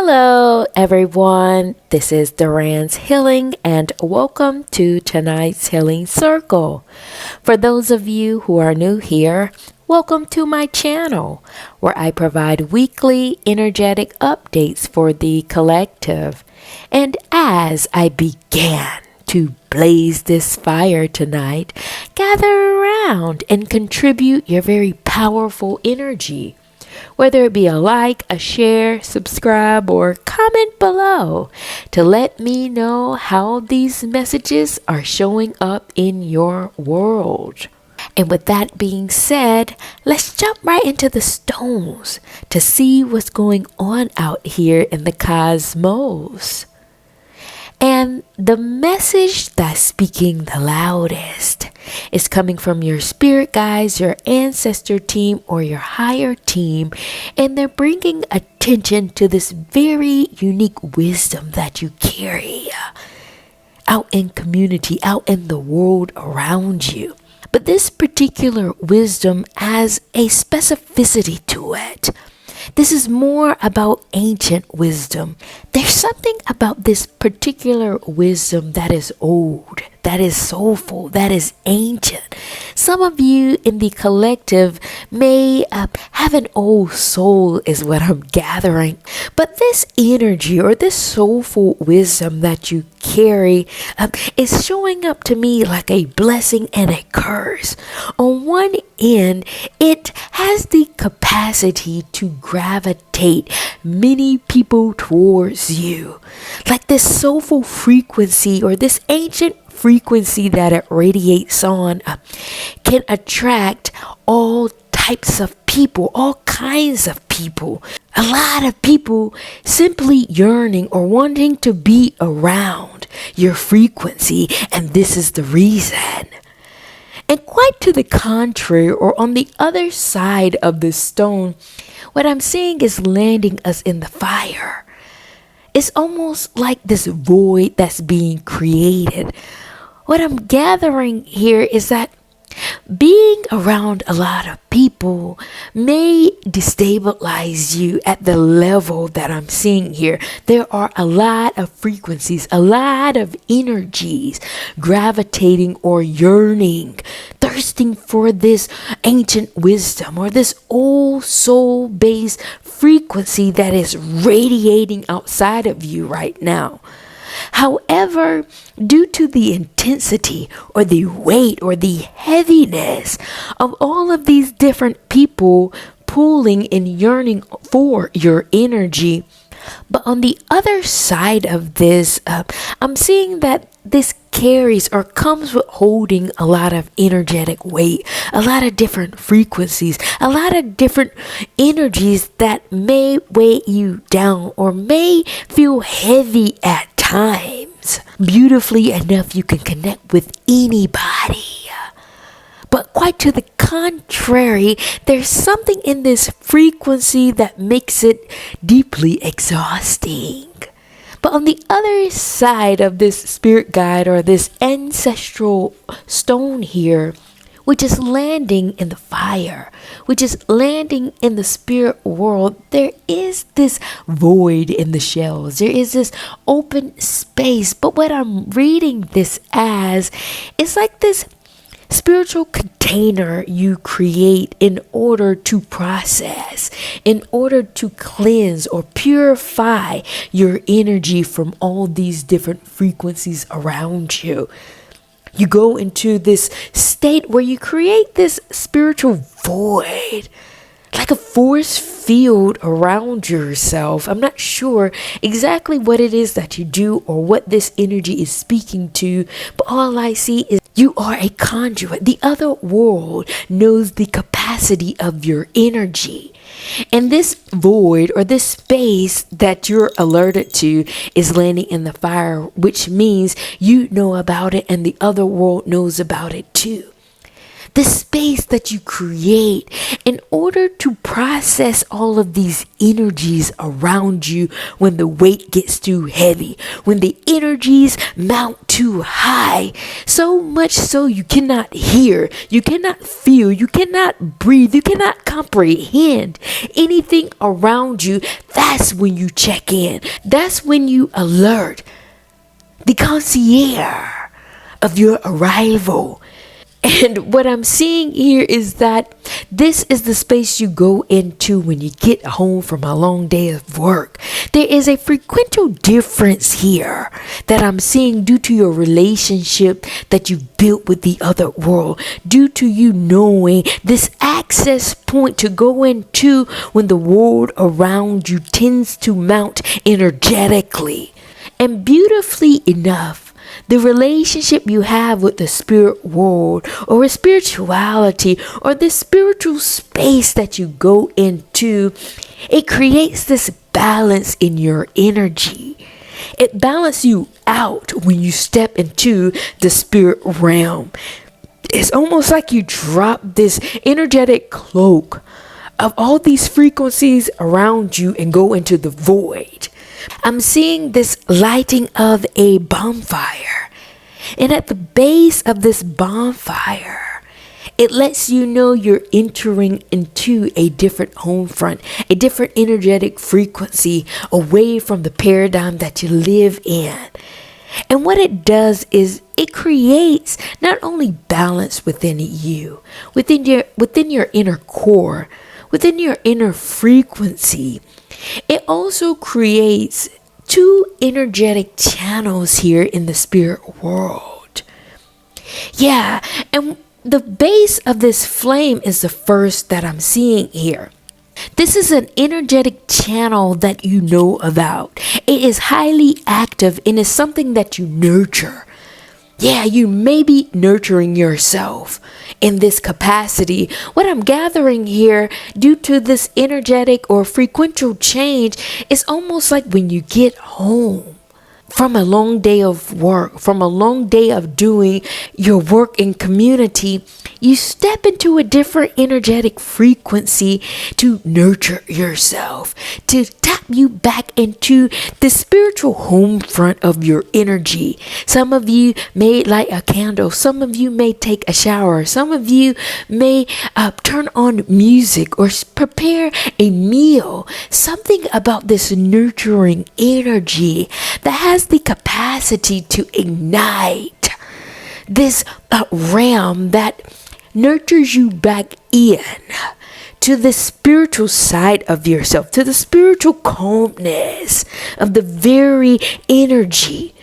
Hello, everyone. This is Duran's Healing, and welcome to tonight's Healing Circle. For those of you who are new here, welcome to my channel, where I provide weekly energetic updates for the collective. And as I began to blaze this fire tonight, gather around and contribute your very powerful energy. Whether it be a like, a share, subscribe, or comment below to let me know how these messages are showing up in your world. And with that being said, let's jump right into the stones to see what's going on out here in the cosmos. And the message that's speaking the loudest is coming from your spirit guides, your ancestor team, or your higher team. And they're bringing attention to this very unique wisdom that you carry out in community, out in the world around you. But this particular wisdom has a specificity to it. This is more about ancient wisdom. There's something about this particular wisdom that is old, that is soulful, that is ancient. Some of you in the collective may have an old soul, is what I'm gathering. But this energy or this soulful wisdom that you carry is showing up to me like a blessing and a curse. On one end, it has the capacity to gravitate many people towards you. Like this soulful frequency or this ancient frequency that it radiates on can attract all types of people, all kinds of people. A lot of people simply yearning or wanting to be around your frequency, and this is the reason. And quite to the contrary, or on the other side of the stone, what I'm seeing is landing us in the fire. It's almost like this void that's being created. What I'm gathering here is that being around a lot of people may destabilize you at the level that I'm seeing here. There are a lot of frequencies, a lot of energies gravitating or yearning, thirsting for this ancient wisdom or this old soul-based frequency that is radiating outside of you right now. However, due to the intensity or the weight or the heaviness of all of these different people pulling and yearning for your energy, but on the other side of this, I'm seeing that this carries or comes with holding a lot of energetic weight, a lot of different frequencies, a lot of different energies that may weigh you down or may feel heavy at times. Beautifully enough, you can connect with anybody. But quite to the contrary, there's something in this frequency that makes it deeply exhausting. But on the other side of this spirit guide or this ancestral stone here, which is landing in the fire, which is landing in the spirit world, there is this void in the shells. There is this open space. But what I'm reading this as is like this spiritual container you create in order to process, in order to cleanse or purify your energy from all these different frequencies around you. You go into this state where you create this spiritual void, like a force field around yourself. I'm not sure exactly what it is that you do or what this energy is speaking to, but all I see is you are a conduit. The other world knows the capacity of your energy. And this void or this space that you're alerted to is landing in the fire, which means you know about it and the other world knows about it too. the space that you create in order to process all of these energies around you when the weight gets too heavy, when the energies mount too high, so much so you cannot hear, you cannot feel, you cannot breathe, you cannot comprehend anything around you. That's when you check in. That's when you alert the concierge of your arrival. And what I'm seeing here is that this is the space you go into when you get home from a long day of work. There is a frequential difference here that I'm seeing due to your relationship that you built with the other world, due to you knowing this access point to go into when the world around you tends to mount energetically. And beautifully enough, the relationship you have with the spirit world or with spirituality or the spiritual space that you go into, it creates this balance in your energy. It balances you out when you step into the spirit realm. It's almost like you drop this energetic cloak of all these frequencies around you and go into the void. I'm seeing this lighting of a bonfire. And at the base of this bonfire, it lets you know you're entering into a different home front, a different energetic frequency away from the paradigm that you live in. And what it does is it creates not only balance within you, within your inner core, within your inner frequency, it also creates two energetic channels here in the spirit world. Yeah, and the base of this flame is the first that I'm seeing here. This is an energetic channel that you know about. It is highly active and is something that you nurture. Yeah, you may be nurturing yourself in this capacity. What I'm gathering here, due to this energetic or frequential change, is almost like when you get home from a long day of work, from a long day of doing your work in community, you step into a different energetic frequency to nurture yourself, to tap you back into the spiritual home front of your energy. Some of you may light a candle. Some of you may take a shower. Some of you may turn on music or prepare a meal. Something about this nurturing energy that has the capacity to ignite this realm that nurtures you back in to the spiritual side of yourself, to the spiritual calmness of the very energy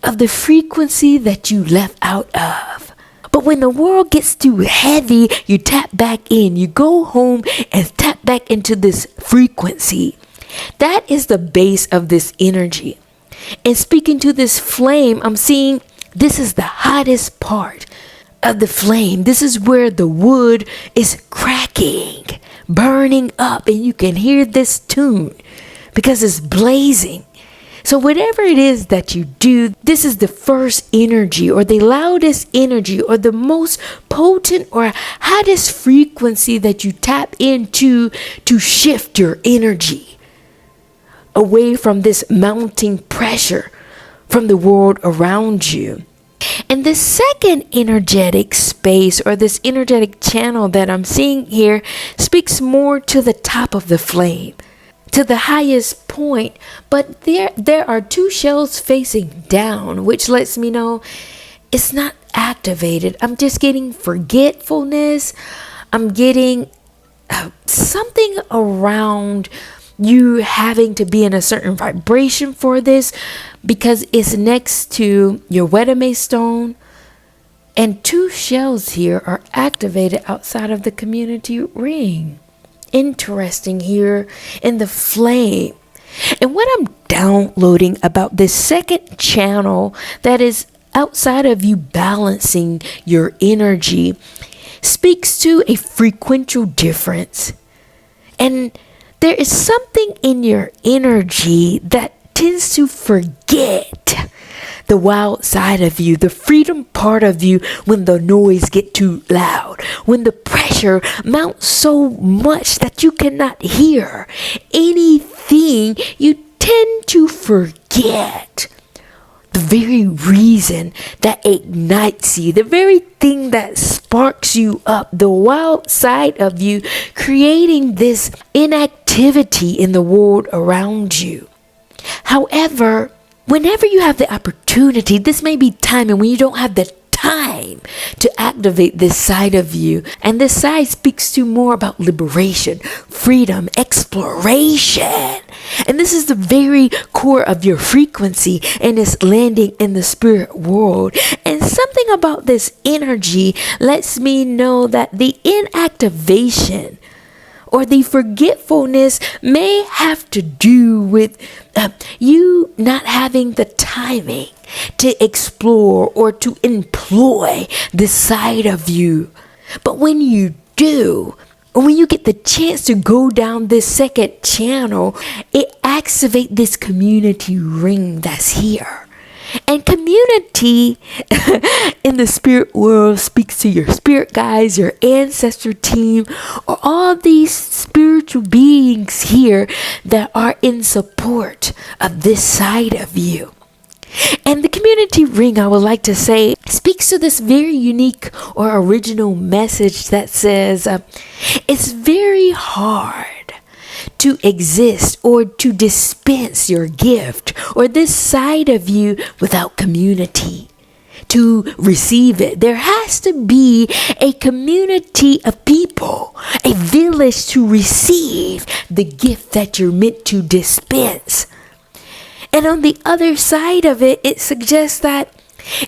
of the frequency that you left out of. But when the world gets too heavy, you tap back in, you go home and tap back into this frequency. That is the base of this energy. And speaking to this flame, I'm seeing this is the hottest part of the flame. This is where the wood is cracking, burning up, and you can hear this tune because it's blazing. So whatever it is that you do, this is the first energy or the loudest energy or the most potent or hottest frequency that you tap into to shift your energy away from this mounting pressure from the world around you. And the second energetic space or this energetic channel that I'm seeing here speaks more to the top of the flame, to the highest point. But there are two shells facing down, which lets me know it's not activated. I'm just getting forgetfulness. I'm getting something around you having to be in a certain vibration for this, because it's next to your Wedame stone, and two shells here are activated outside of the community ring. Interesting here in the flame. And what I'm downloading about this second channel that is outside of you balancing your energy speaks to a frequential difference. And there is something in your energy that tends to forget the wild side of you, the freedom part of you when the noise get too loud, when the pressure mounts so much that you cannot hear anything. You tend to forget the very reason that ignites you, the very thing that sparks you up, the wild side of you, creating this inactivity in the world around you. However, whenever you have the opportunity, this may be time, and when you don't have the time to activate this side of you, and this side speaks to more about liberation, freedom, exploration, and this is the very core of your frequency, and it's landing in the spirit world. And something about this energy lets me know that the inactivation or the forgetfulness may have to do with you not having the timing to explore or to employ this side of you. But when you do, or when you get the chance to go down this second channel, it activates this community ring that's here. And community in the spirit world speaks to your spirit guides, your ancestor team, or all these spiritual beings here that are in support of this side of you. And the community ring, I would like to say, speaks to this very unique or original message that says it's very hard to exist or to dispense your gift or this side of you without community. To receive it, there has to be a community of people, a village to receive the gift that you're meant to dispense. And on the other side of it, it suggests that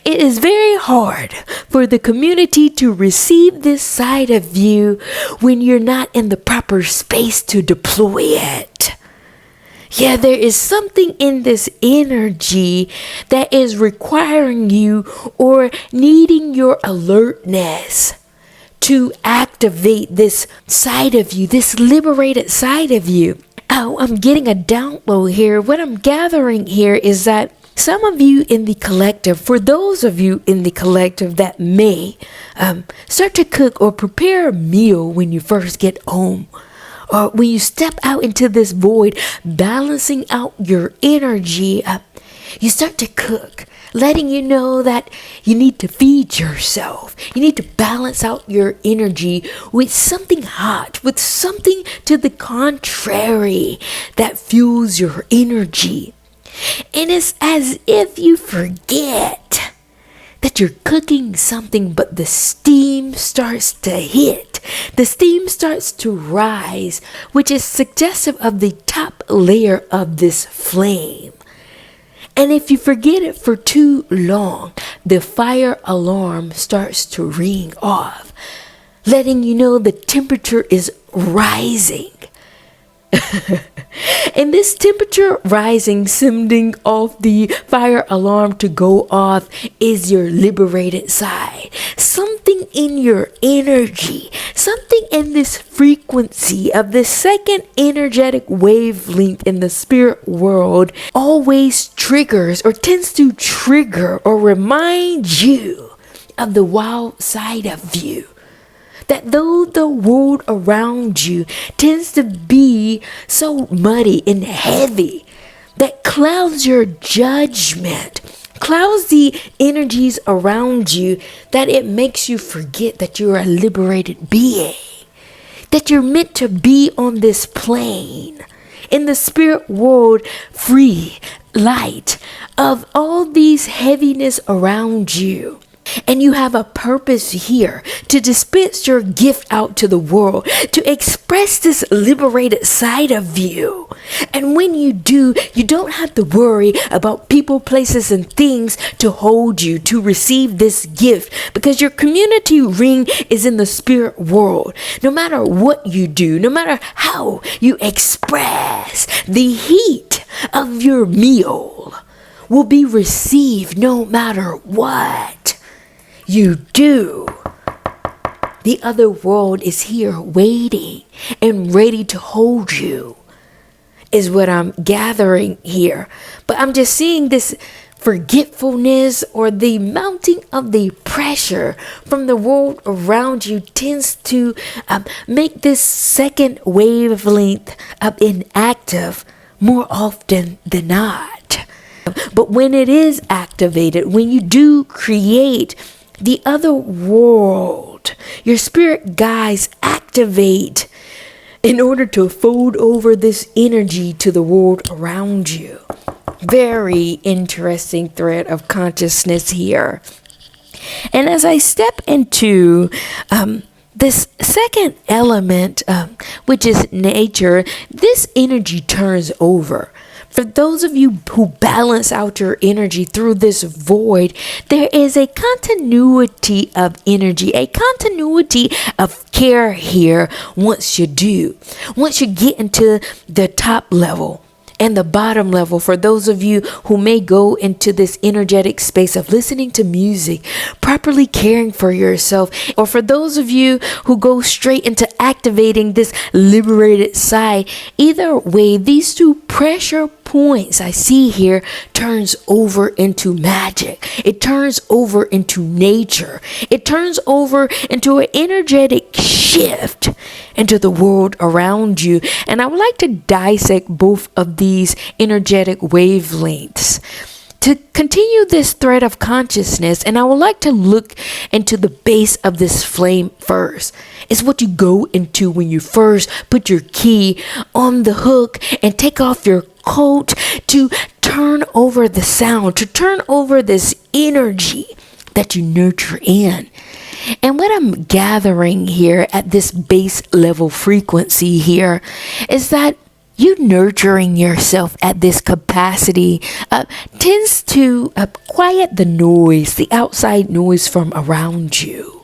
it is very hard for the community to receive this side of you when you're not in the proper space to deploy it. Yeah, there is something in this energy that is requiring you or needing your alertness to activate this side of you, this liberated side of you. Oh, I'm getting a download here. What I'm gathering here is that some of you in the collective, for those of you in the collective that may start to cook or prepare a meal when you first get home, or when you step out into this void, balancing out your energy, you start to cook, letting you know that you need to feed yourself. You need to balance out your energy with something hot, with something to the contrary that fuels your energy. And it's as if you forget that you're cooking something, but the steam starts to hit. The steam starts to rise, which is suggestive of the top layer of this flame. And if you forget it for too long, the fire alarm starts to ring off, letting you know the temperature is rising. And this temperature rising, sending off the fire alarm to go off, is your liberated side. Something in your energy, something in this frequency of the second energetic wavelength in the spirit world always triggers or tends to trigger or remind you of the wild side of you. That though the world around you tends to be so muddy and heavy, that clouds your judgment, clouds the energies around you, that it makes you forget that you're a liberated being, that you're meant to be on this plane, in the spirit world, free, light, of all these heaviness around you. And you have a purpose here to dispense your gift out to the world, to express this liberated side of you. And when you do, you don't have to worry about people, places, and things to hold you to receive this gift, because your community ring is in the spirit world. No matter what you do, no matter how you express, the heat of your meal will be received no matter what you do. The other world is here waiting and ready to hold you, is what I'm gathering here. But I'm just seeing this forgetfulness or the mounting of the pressure from the world around you tends to make this second wavelength inactive more often than not. But when it is activated, when you do create the other world, your spirit guides activate in order to fold over this energy to the world around you. Very interesting thread of consciousness here. And as I step into this second element, which is nature, this energy turns over. For those of you who balance out your energy through this void, there is a continuity of energy, a continuity of care here once you do. Once you get into the top level and the bottom level, for those of you who may go into this energetic space of listening to music, properly caring for yourself, or for those of you who go straight into activating this liberated side, either way, these two pressure points I see here turns over into magic. It turns over into nature. It turns over into an energetic shift into the world around you. And I would like to dissect both of these energetic wavelengths to continue this thread of consciousness. And I would like to look into the base of this flame first. It's what you go into when you first put your key on the hook and take off your coat to turn over the sound, to turn over this energy that you nurture in. And what I'm gathering here at this base level frequency here is that you nurturing yourself at this capacity tends to quiet the noise, the outside noise from around you.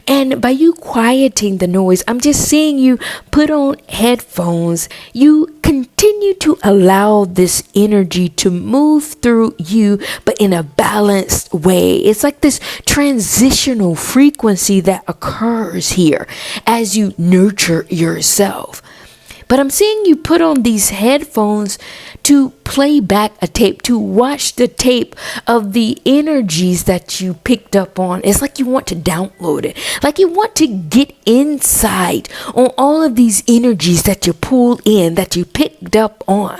And by you quieting the noise, I'm just seeing you put on headphones. You continue to allow this energy to move through you, but in a balanced way. It's like this transitional frequency that occurs here as you nurture yourself. But I'm seeing you put on these headphones to play back a tape, to watch the tape of the energies that you picked up on. It's like you want to download it, like you want to get inside on all of these energies that you pulled in, that you picked up on.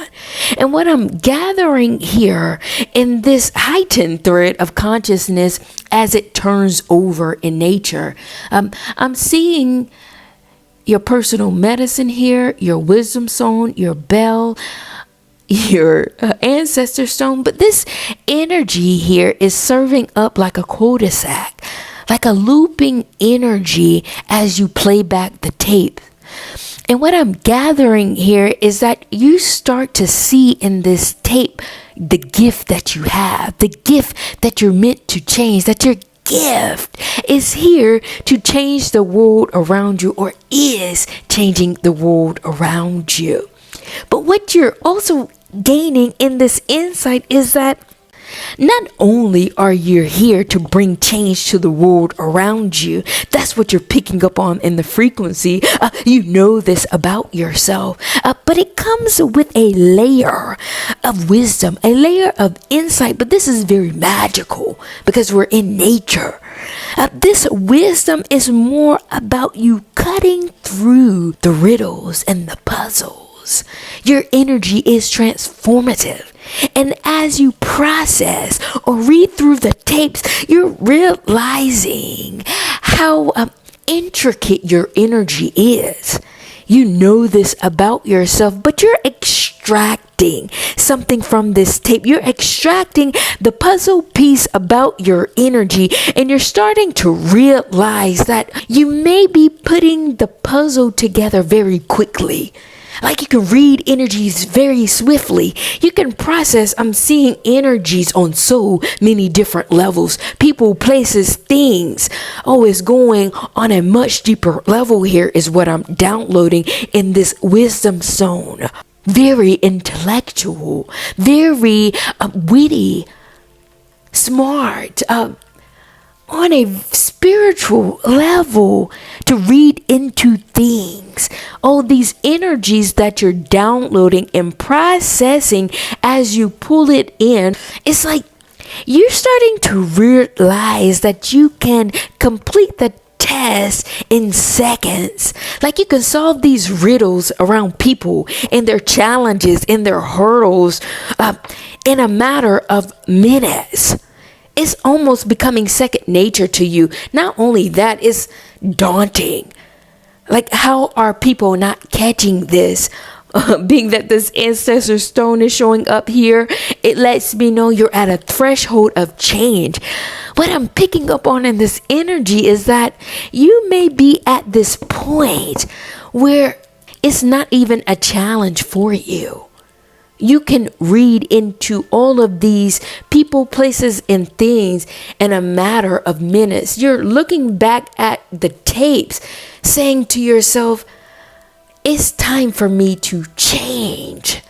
And what I'm gathering here in this heightened thread of consciousness as it turns over in nature, I'm seeing your personal medicine here, your wisdom stone, your bell, your ancestor stone. But this energy here is serving up like a cul-de-sac, like a looping energy as you play back the tape. And what I'm gathering here is that you start to see in this tape the gift that you have, the gift that you're meant to change, that your gift is here to change the world around you, or is changing the world around you. But what you're also gaining in this insight is that not only are you here to bring change to the world around you, that's what you're picking up on in the frequency. You know this about yourself, but it comes with a layer of wisdom, a layer of insight. But this is very magical because we're in nature. This wisdom is more about you cutting through the riddles and the puzzles. Your energy is transformative. And as you process or read through the tapes, you're realizing how intricate your energy is. You know this about yourself, but you're extracting something from this tape. You're extracting the puzzle piece about your energy, and you're starting to realize that you may be putting the puzzle together very quickly. Like you can read energies very swiftly. You can process, I'm seeing energies on so many different levels. People, places, things. Oh, it's going on a much deeper level here is what I'm downloading in this wisdom zone. Very intellectual, very witty, smart, on a spiritual level to read into things. All these energies that you're downloading and processing as you pull it in, it's like you're starting to realize that you can complete the test in seconds. Like you can solve these riddles around people and their challenges and their hurdles in a matter of minutes. It's almost becoming second nature to you. Not only that, it's daunting. Like, how are people not catching this? Being that this ancestor stone is showing up here, it lets me know you're at a threshold of change. What I'm picking up on in this energy is that you may be at this point where it's not even a challenge for you. You can read into all of these people, places, and things in a matter of minutes. You're looking back at the tapes saying to yourself, it's time for me to change.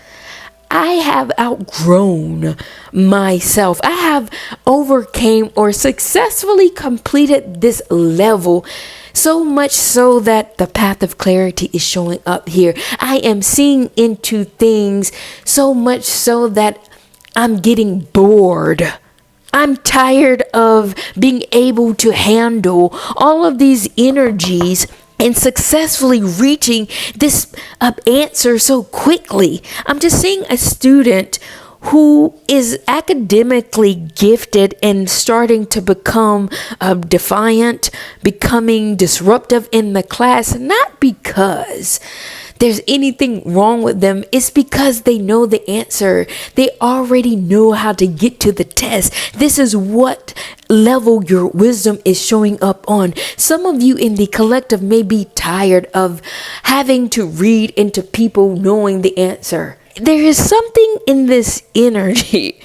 I have outgrown myself. I have overcame or successfully completed this level, so much so that the path of clarity is showing up here. I am seeing into things so much so that I'm getting bored. I'm tired of being able to handle all of these energies and successfully reaching this answer so quickly. I'm just seeing a student who is academically gifted and starting to become defiant, becoming disruptive in the class, not because there's anything wrong with them. It's because they know the answer. They already know how to get to the test. This is what level your wisdom is showing up on. Some of you in the collective may be tired of having to read into people knowing the answer. There is something in this energy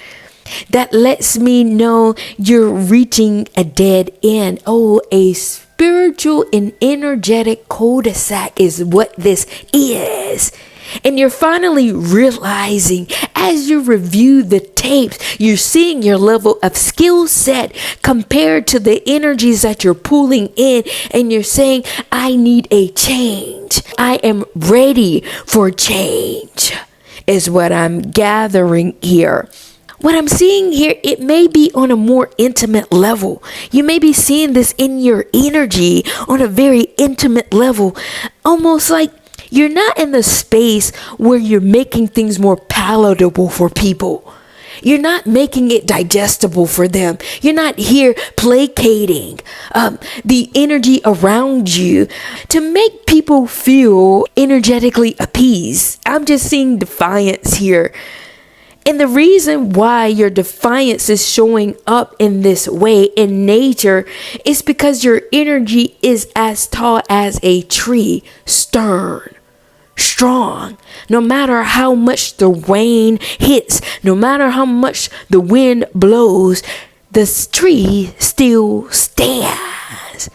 that lets me know you're reaching a dead end. Oh, a spiritual and energetic cul-de-sac is what this is. And you're finally realizing as you review the tapes, you're seeing your level of skill set compared to the energies that you're pulling in. And you're saying, I need a change. I am ready for change, is what I'm gathering here. What I'm seeing here, it may be on a more intimate level. You may be seeing this in your energy on a very intimate level, almost like you're not in the space where you're making things more palatable for people. You're not making it digestible for them. You're not here placating the energy around you to make people feel energetically appeased. I'm just seeing defiance here. And the reason why your defiance is showing up in this way in nature is because your energy is as tall as a tree, stern, strong. No matter how much the rain hits, no matter how much the wind blows, this tree still stands.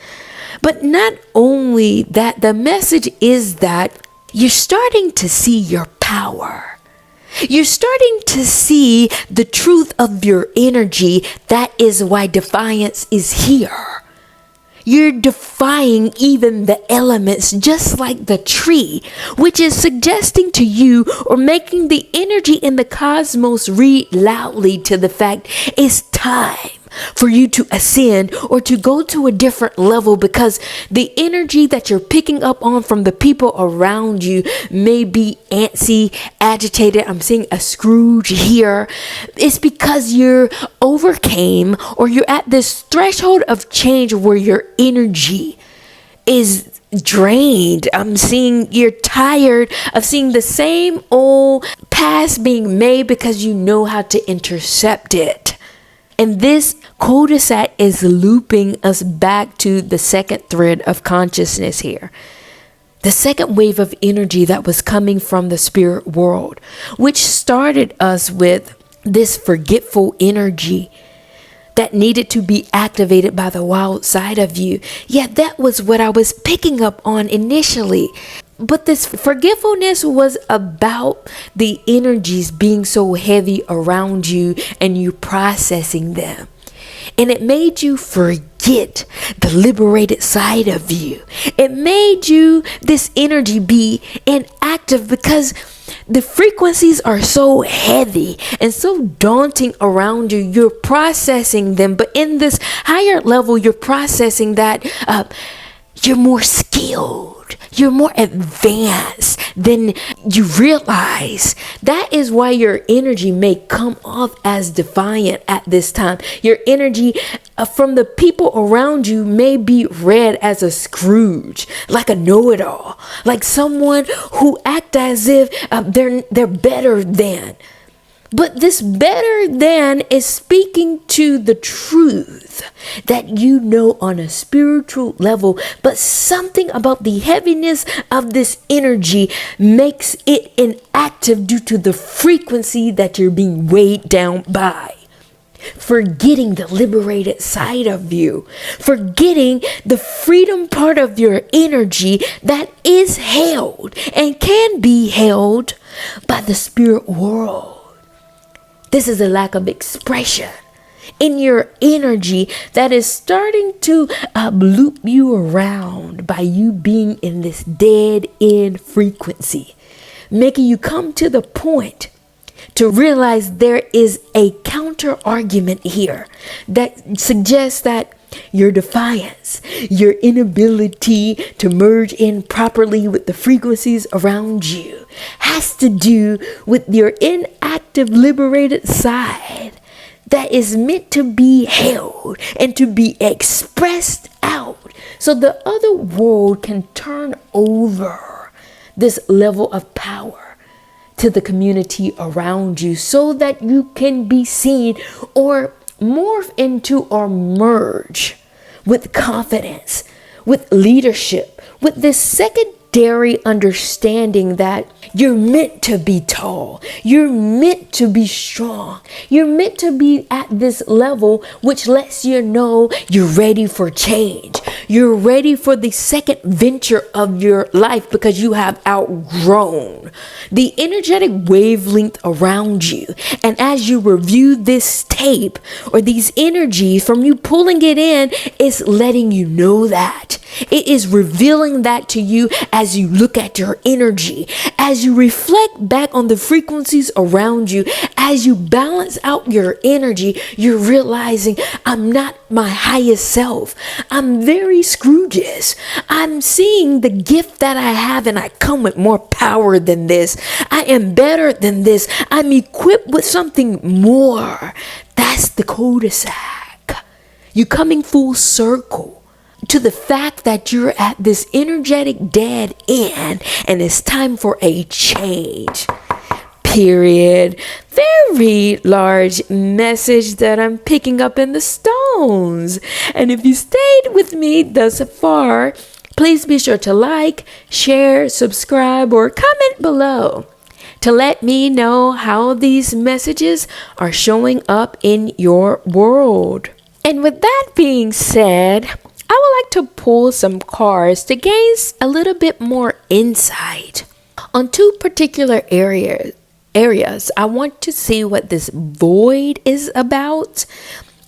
But not only that, the message is that you're starting to see your power. You're starting to see the truth of your energy. That is why defiance is here. You're defying even the elements, just like the tree, which is suggesting to you or making the energy in the cosmos read loudly to the fact it's time for you to ascend or to go to a different level, because the energy that you're picking up on from the people around you may be antsy, agitated. I'm seeing a Scrooge here. It's because you're overcame or you're at this threshold of change where your energy is drained. I'm seeing you're tired of seeing the same old pass being made because you know how to intercept it. And this cul-de-sac is looping us back to the second thread of consciousness here. The second wave of energy that was coming from the spirit world, which started us with this forgetful energy that needed to be activated by the wild side of you. Yeah, that was what I was picking up on initially. But this forgetfulness was about the energies being so heavy around you and you processing them. And it made you forget forget the liberated side of you. It made you, this energy, be inactive because the frequencies are so heavy and so daunting around you. You're processing them, but in this higher level, you're processing that you're more skilled. You're more advanced than you realize. That is why your energy may come off as defiant at this time. Your energy from the people around you may be read as a Scrooge, like a know-it-all, like someone who act as if they're better than. But this better than is speaking to the truth that you know on a spiritual level, but something about the heaviness of this energy makes it inactive due to the frequency that you're being weighed down by. Forgetting the liberated side of you, forgetting the freedom part of your energy that is held and can be held by the spirit world. This is a lack of expression in your energy that is starting to loop you around by you being in this dead end frequency, making you come to the point to realize there is a counter argument here that suggests that your defiance, your inability to merge in properly with the frequencies around you has to do with your inactive liberated side that is meant to be held and to be expressed out so the other world can turn over this level of power to the community around you so that you can be seen or morph into or merge with confidence, with leadership, with this secondary understanding that you're meant to be tall, you're meant to be strong, you're meant to be at this level, which lets you know you're ready for change. You're ready for the second venture of your life because you have outgrown the energetic wavelength around you. And as you review this tape or these energies from you pulling it in, it's letting you know that. It is revealing that to you as you look at your energy, as you reflect back on the frequencies around you, as you balance out your energy, you're realizing I'm not my highest self. I'm very Scrooges. I'm seeing the gift that I have and I come with more power than this. I am better than this. I'm equipped with something more. That's the cul-de-sac. You're coming full circle to the fact that you're at this energetic dead end and it's time for a change. Period. Very large message that I'm picking up in the stones. And if you stayed with me thus far, please be sure to like, share, subscribe, or comment below to let me know how these messages are showing up in your world. And with that being said, I would like to pull some cards to gain a little bit more insight on two particular areas. I want to see what this void is about.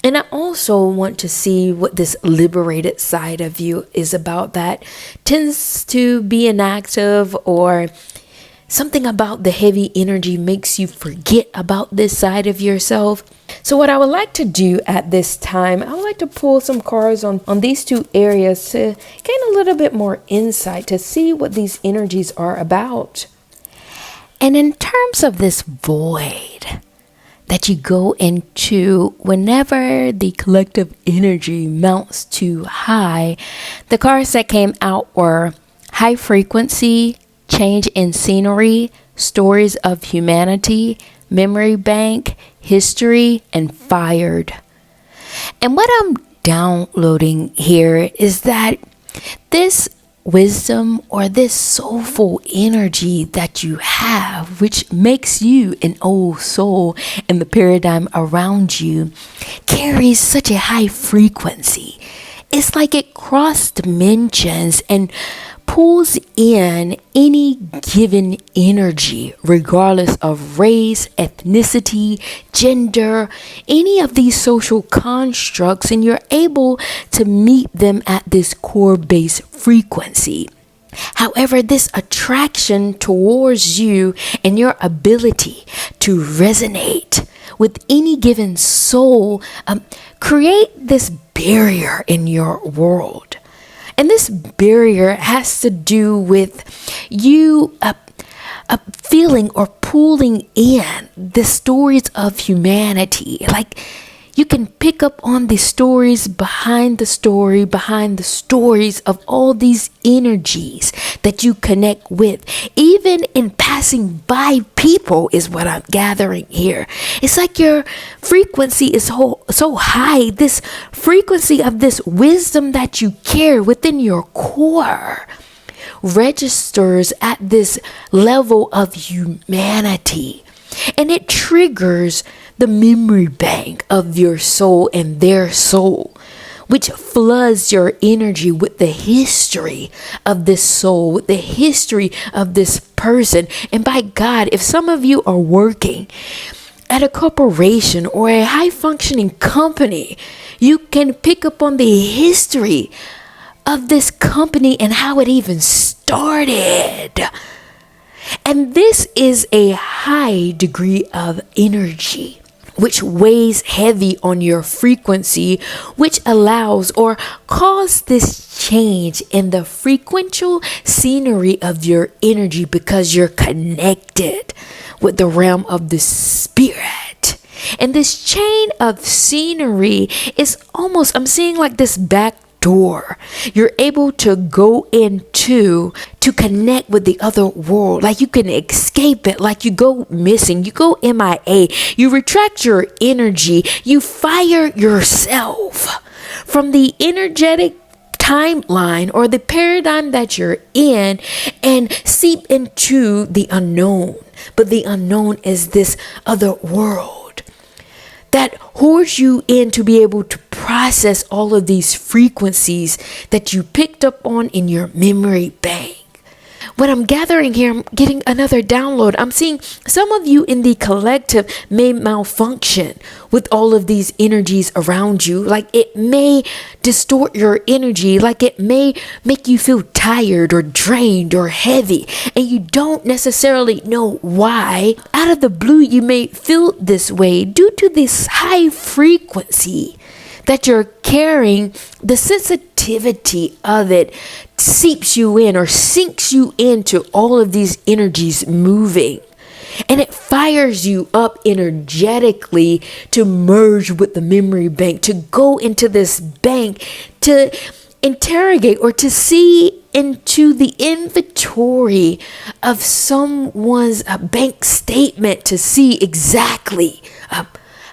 And I also want to see what this liberated side of you is about that tends to be inactive, or something about the heavy energy makes you forget about this side of yourself. So what I would like to do at this time, I would like to pull some cards on these two areas to gain a little bit more insight to see what these energies are about. And in terms of this void that you go into whenever the collective energy mounts too high, the cards that came out were high frequency, change in scenery, stories of humanity, memory bank, history, and fired. And what I'm downloading here is that this wisdom or this soulful energy that you have, which makes you an old soul in the paradigm around you, carries such a high frequency. It's like it crossed dimensions and pulls in any given energy, regardless of race, ethnicity, gender, any of these social constructs, and you're able to meet them at this core base frequency. However, this attraction towards you and your ability to resonate with any given soul create this barrier in your world. And this barrier has to do with you feeling or pulling in the stories of humanity. Like, you can pick up on the stories behind the stories of all these energies that you connect with. Even in passing by people is what I'm gathering here. It's like your frequency is so high. This frequency of this wisdom that you carry within your core registers at this level of humanity. And it triggers the memory bank of your soul and their soul, which floods your energy with the history of this soul, with the history of this person. And by God, if some of you are working at a corporation or a high functioning company, you can pick up on the history of this company and how it even started. And this is a high degree of energy, which weighs heavy on your frequency, which allows or causes this change in the frequential scenery of your energy because you're connected with the realm of the spirit. And this chain of scenery is almost, I'm seeing like this back door you're able to go into to connect with the other world. Like, you can escape it, like you go missing, you go MIA, you retract your energy, you fire yourself from the energetic timeline or the paradigm that you're in and seep into the unknown. But the unknown is this other world that hoards you in to be able to process all of these frequencies that you picked up on in your memory bank. What I'm gathering here, I'm getting another download. I'm seeing some of you in the collective may malfunction with all of these energies around you. Like, it may distort your energy, like it may make you feel tired or drained or heavy, and you don't necessarily know why. Out of the blue, you may feel this way due to this high frequency that you're carrying. The sensitivity of it seeps you in or sinks you into all of these energies moving, and it fires you up energetically to merge with the memory bank, to go into this bank, to interrogate or to see into the inventory of someone's bank statement to see exactly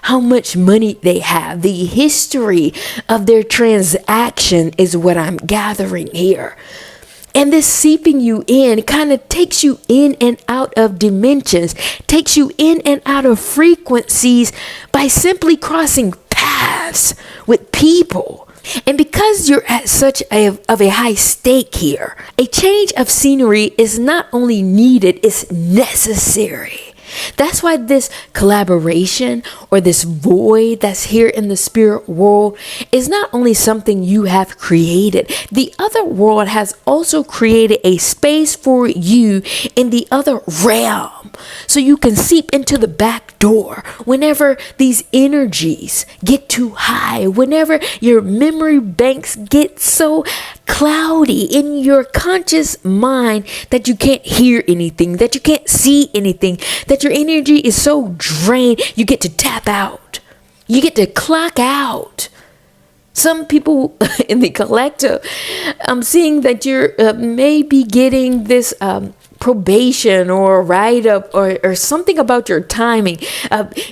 how much money they have. The history of their transaction is what I'm gathering here. And this seeping you in kind of takes you in and out of dimensions, takes you in and out of frequencies by simply crossing paths with people. And because you're at such a high stake here, a change of scenery is not only needed, it's necessary. That's why this collaboration or this void that's here in the spirit world is not only something you have created. The other world has also created a space for you in the other realm, so you can seep into the back door whenever these energies get too high, whenever your memory banks get so cloudy in your conscious mind that you can't hear anything, that you can't see anything, that your energy is so drained, you get to tap out. You get to clock out. Some people in the collective, I'm seeing that you're maybe getting this probation or write-up or something about your timing.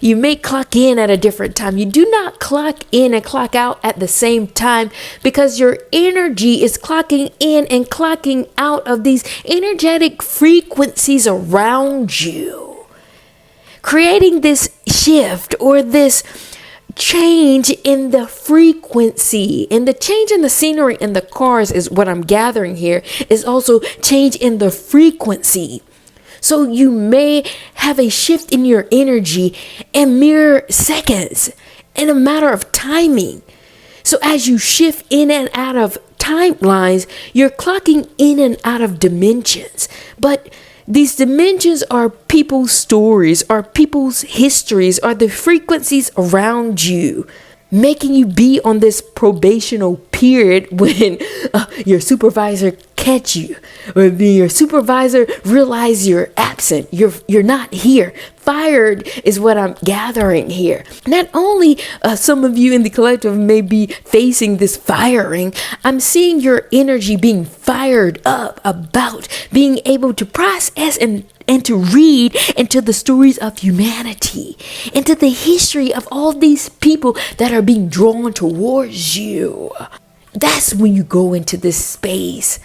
You may clock in at a different time. You do not clock in and clock out at the same time because your energy is clocking in and clocking out of these energetic frequencies around you, creating this shift or this change in the frequency, and the change in the scenery in the cars is what I'm gathering here, is also change in the frequency. So you may have a shift in your energy in mere seconds, in a matter of timing. So as you shift in and out of timelines, you're clocking in and out of dimensions. But these dimensions are people's stories, are people's histories, are the frequencies around you, making you be on this probational period when your supervisor catch you, or your supervisor realize you're absent, you're not here. Fired is what I'm gathering here. Not only some of you in the collective may be facing this firing, I'm seeing your energy being fired up about being able to process and to read into the stories of humanity, into the history of all these people that are being drawn towards you. That's when you go into this space.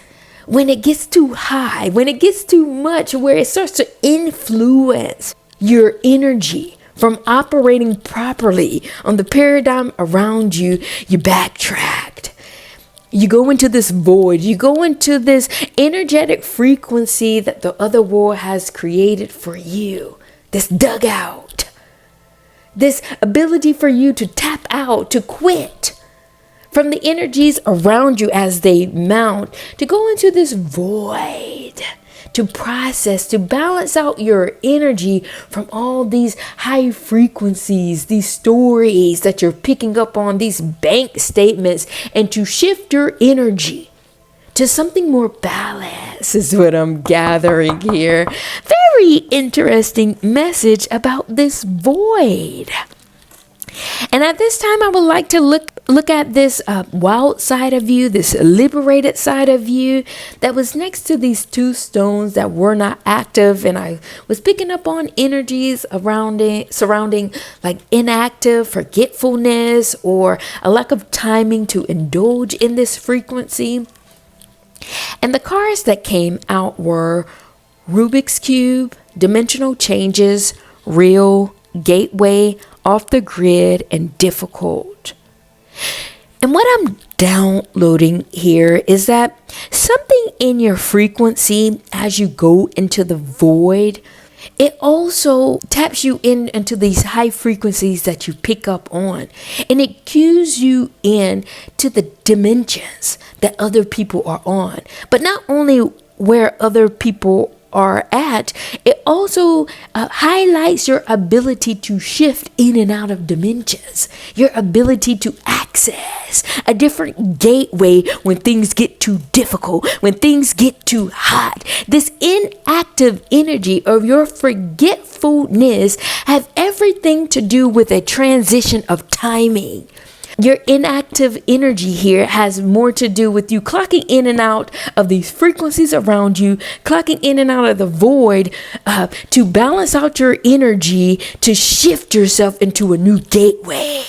When it gets too high, when it gets too much, where it starts to influence your energy from operating properly on the paradigm around you, you backtracked. You go into this void. You go into this energetic frequency that the other world has created for you. This dugout. This ability for you to tap out, to quit from the energies around you as they mount, to go into this void, to process, to balance out your energy from all these high frequencies, these stories that you're picking up on, these bank statements, and to shift your energy to something more balanced is what I'm gathering here. Very interesting message about this void. And at this time, I would like to look at this wild side of you, this liberated side of you that was next to these two stones that were not active. And I was picking up on energies surrounding like inactive, forgetfulness, or a lack of timing to indulge in this frequency. And the cards that came out were Rubik's Cube, Dimensional Changes, Real, Gateway, Off the Grid, and Difficult. And what I'm downloading here is that something in your frequency as you go into the void, it also taps you into these high frequencies that you pick up on, and it cues you in to the dimensions that other people are on. But not only where other people are at, it also highlights your ability to shift in and out of dimensions, your ability to access a different gateway when things get too difficult, when things get too hot. This inactive energy of your forgetfulness have everything to do with a transition of timing. Your inactive energy here has more to do with you clocking in and out of these frequencies around you, clocking in and out of the void to balance out your energy, to shift yourself into a new gateway.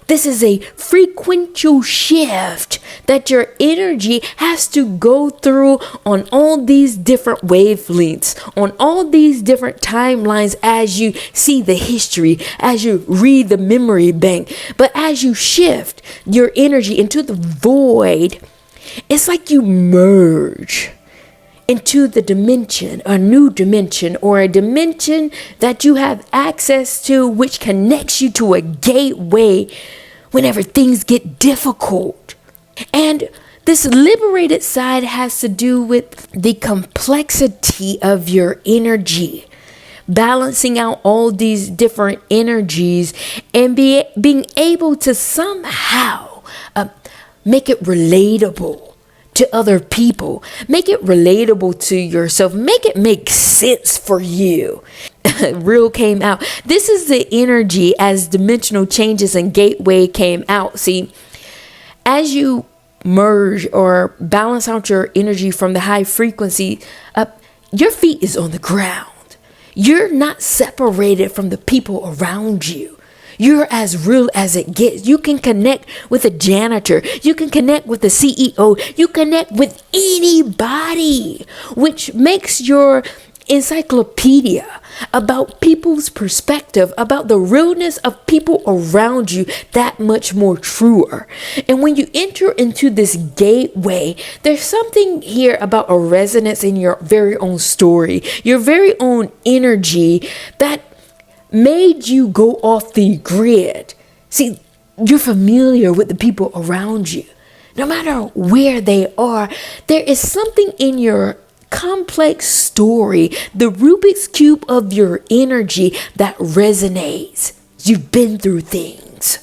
This is a frequential shift that your energy has to go through on all these different wavelengths, on all these different timelines as you see the history, as you read the memory bank. But as you shift your energy into the void, it's like you merge into the dimension, a new dimension, or a dimension that you have access to, which connects you to a gateway whenever things get difficult. And this liberated side has to do with the complexity of your energy, balancing out all these different energies and being able to somehow make it relatable to other people, make it relatable to yourself, make it make sense for you. Real came out. This is the energy as Dimensional Changes and Gateway came out. See, as you merge or balance out your energy from the high frequency, your feet is on the ground. You're not separated from the people around you. You're as real as it gets. You can connect with a janitor. You can connect with the CEO. You connect with anybody, which makes your encyclopedia about people's perspective, about the realness of people around you, that much more truer. And when you enter into this gateway, there's something here about a resonance in your very own story, your very own energy that made you go off the grid. See, you're familiar with the people around you. No matter where they are, there is something in your complex story, the Rubik's Cube of your energy that resonates. You've been through things.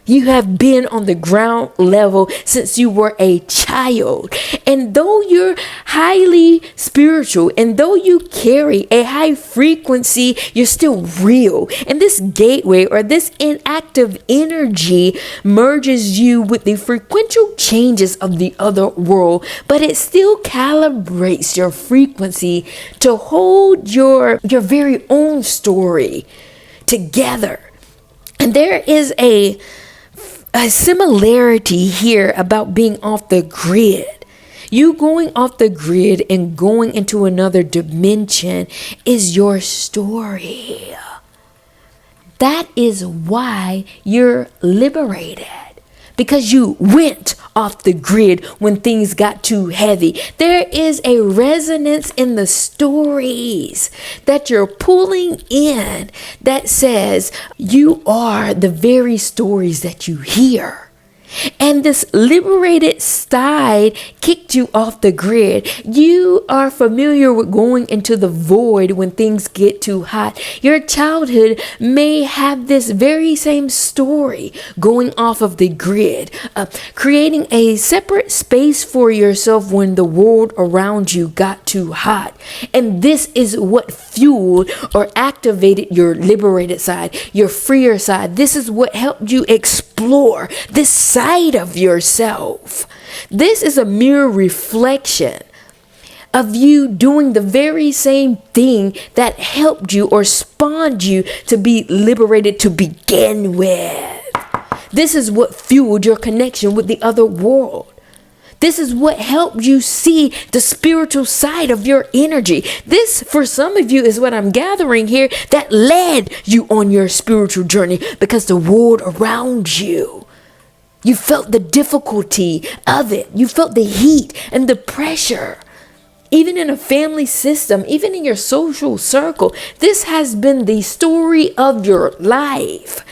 You have been on the ground level since you were a child. And though you're highly spiritual and though you carry a high frequency, you're still real. And this gateway or this inactive energy merges you with the frequential changes of the other world, but it still calibrates your frequency to hold your very own story together. And there is a similarity here about being off the grid. You going off the grid and going into another dimension is your story. That is why you're liberated. Because you went off the grid when things got too heavy. There is a resonance in the stories that you're pulling in that says you are the very stories that you hear. And this liberated side kicked you off the grid. You are familiar with going into the void when things get too hot. Your childhood may have this very same story going off of the grid, creating a separate space for yourself when the world around you got too hot. And this is what fueled or activated your liberated side, your freer side. This is what helped you explore this side of yourself. This is a mirror reflection of you doing the very same thing that helped you or spawned you to be liberated to begin with. This is what fueled your connection with the other world. This is what helped you see the spiritual side of your energy. This, for some of you, is what I'm gathering here that led you on your spiritual journey, because the world around you, you felt the difficulty of it. You felt the heat and the pressure. Even in a family system, even in your social circle, this has been the story of your life.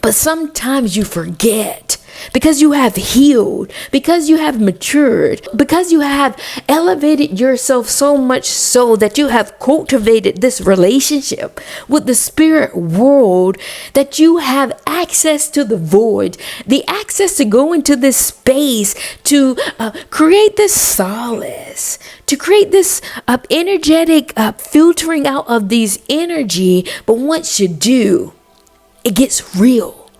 But sometimes you forget, because you have healed, because you have matured, because you have elevated yourself so much so that you have cultivated this relationship with the spirit world, that you have access to the void, the access to go into this space to create this solace, to create this energetic filtering out of these energy. But once you do, it gets real.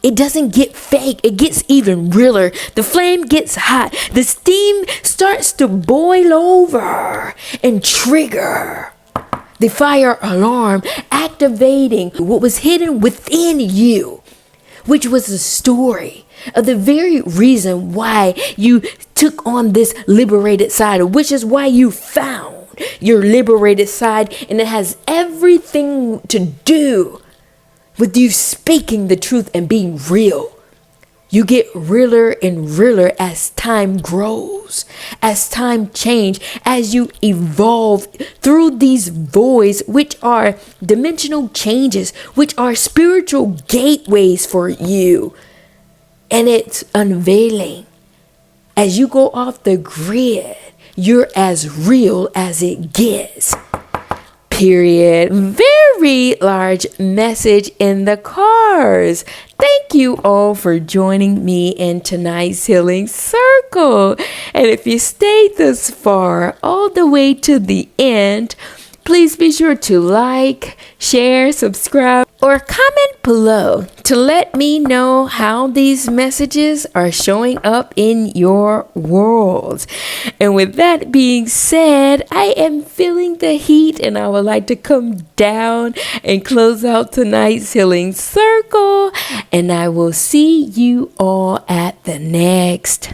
It doesn't get fake. It gets even realer. The flame gets hot. The steam starts to boil over and trigger the fire alarm, activating what was hidden within you, which was the story of the very reason why you took on this liberated side, which is why you found your liberated side. And it has everything to do with you speaking the truth and being real. You get realer and realer as time grows, as time changes, as you evolve through these voids, which are dimensional changes, which are spiritual gateways for you. And it's unveiling. As you go off the grid, you're as real as it gets. Period. Very large message in the cars. Thank you all for joining me in tonight's healing circle. And if you stayed this far, all the way to the end, please be sure to like, share, subscribe, or comment below to let me know how these messages are showing up in your world. And with that being said, I am feeling the heat and I would like to come down and close out tonight's healing circle. And I will see you all at the next